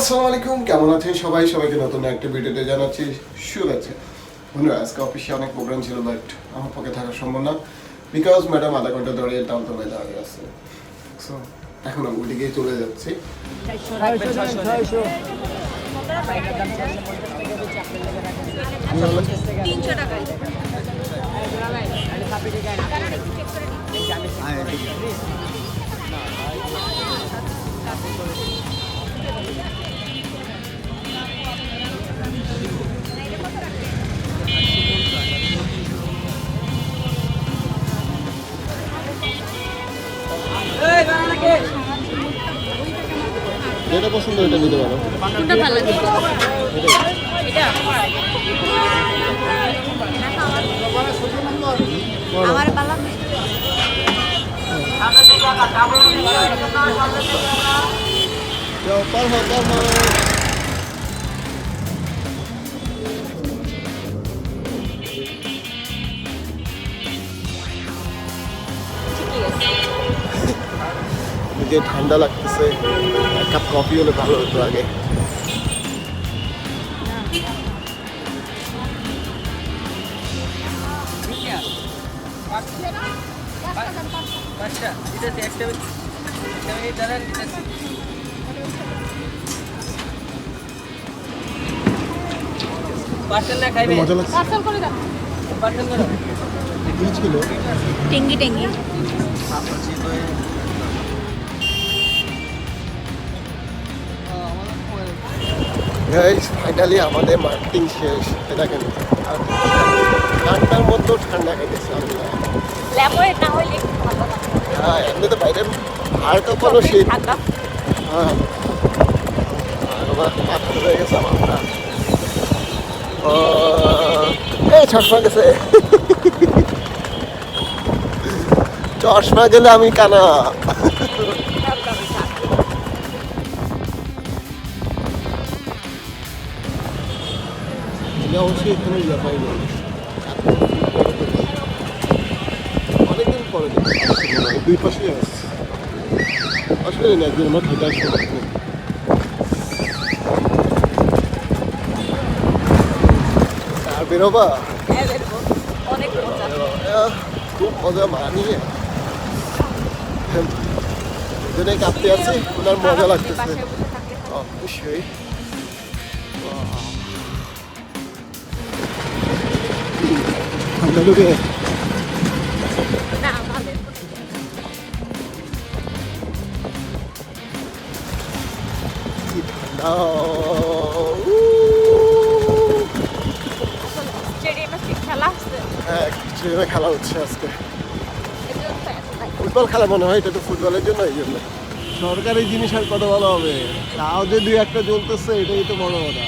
আসসালামু আলাইকুম, কেমন আছেন সবাই? সবাইকে নতুন একটা ভিডিওতে জানাচ্ছি শুভেচ্ছা। বন্ধুরা, আজকে অফিসে অনেক প্রোগ্রাম ছিল, বাট আমার পক্ষে থাকা সম্ভব না, বিকজ ম্যাডাম আধা ঘন্টা ধরে টালতলায় দাঁড়িয়ে আছে। সো এখন আমি ওইদিকেই চলে যাচ্ছি। যেটা পছন্দ ওইটা নিতে পারো। কোনটা ভালো লাগে? এটা আমার ভালো লাগে। যে ঠান্ডা লাগতেছে, এক কাপ কফি হলে ভালো হতো আগে। মজা লাগছে। কি ছিল? টেঙ্গি টেঙ্গি গাইস, ফাইনালি আমাদের মার্কেটিং শেষ। দেখেন, ঠান্ডার মধ্যেও ঠান্ডা খাইতেছে আমরা। ল্যাপয়ে না হইলে ভালো না। হ্যাঁ, এমনি তো বাইরে আর তো কোনো শীত। ঠান্ডা হ্যাঁ, আমার মাথা হয়ে গেছে আমার। এই চশমা গেছে। চশমা গেলে আমি কানা। অবশ্যই এখানে পাইনি, অনেকদিন পরে দুই পাশে আসছে। আসলে না, একদিন আমার খেতে আসবে। আর বেরোবা অনেক মজা। খুব মজা মানিয়ে দুজনে কাঁপতে আছি, ওনার মজা লাগতেছে অবশ্যই। ঠান্ডা ঢুকে না আমাদের কি ঠান্ডা। স্টেডিয়ামে খেলা আছে। হ্যাঁ, স্টেডিয়ামে খেলা হচ্ছে আজকে। ফুটবল খেলা মনে হয়, এটা তো ফুটবলের জন্য। এই জন্য সরকারি জিনিস আর কত ভালো হবে, তাও যে দুই একটা জ্বলতেছে, এটাই তো বড় কথা।